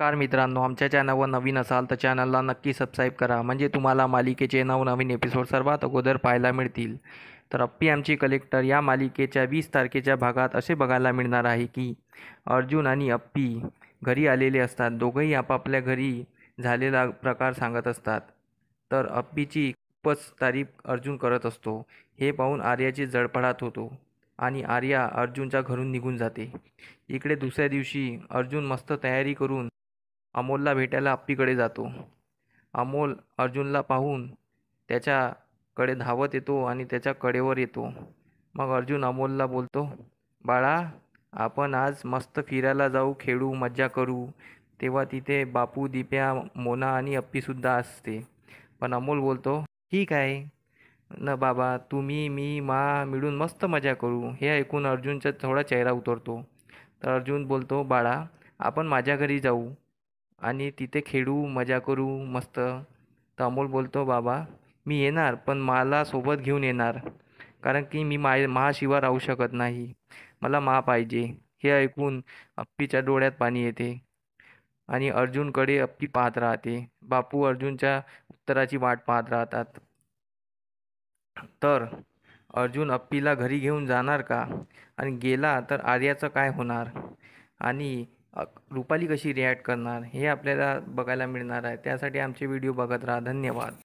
नमस्कार मित्रांनो, आमच्या चॅनलवर नवीन असाल तर चॅनलला नक्की सबस्क्राईब करा, म्हणजे तुम्हाला मालिकेचे नवनवीन एपिसोड सर्वात अगोदर पाहायला मिळतील. तर अप्पी आमची कलेक्टर या मालिकेच्या 20 तारखेच्या भागात असे बघायला मिळणार आहे की अर्जुन आणि अप्पी घरी आलेले असतात. दोघंही आपापल्या घरी झालेला प्रकार सांगत असतात. तर अप्पीची खूपच तारीफ अर्जुन करत असतो. हे पाहून आर्याची जळफळाट होतो आणि आर्या अर्जुनच्या घरून निघून जाते. इकडे दुसऱ्या दिवशी अर्जुन मस्त तयारी करून अमोलला भेटायला अप्पीकडे जातो. अमोल अर्जुनला पाहून त्याच्याकडे धावत येतो आणि त्याच्या कडेवर येतो. मग अर्जुन अमोलला बोलतो, बाळा, आपण आज मस्त फिरायला जाऊ, खेळू, मज्जा करू. तेव्हा तिथे बापू, दिप्या, मोना आणि अप्पीसुद्धा असते. पण अमोल बोलतो, ठीक आहे न बाबा, तुम्ही, मी, मिळून मस्त मजा करू. हे ऐकून अर्जुनचा थोडा चेहरा उतरतो. तर अर्जुन बोलतो, बाळा, आपण माझ्या घरी जाऊ आणि तिथे खेळू, मजा करू मस्त. तर अमोल बोलतो, बाबा, मी येणार, पण मला सोबत घेऊन येणार, कारण की मी महाशिवाय राहू शकत नाही. मला पाहिजे. हे ऐकून अप्पीच्या डोळ्यात पाणी येते आणि अर्जुनकडे अप्पी पाहत राहते. बापू अर्जुनच्या उत्तराची वाट पाहत राहतात. तर अर्जुन अप्पीला घरी घेऊन जाणार का? आणि गेला तर आर्याचं काय होणार? आणि रुपाली कशी रिॲक्ट करणार? हे आपल्याला बघायला मिळणार आहे. त्यासाठी आमचे व्हिडिओ बघत राहा. धन्यवाद.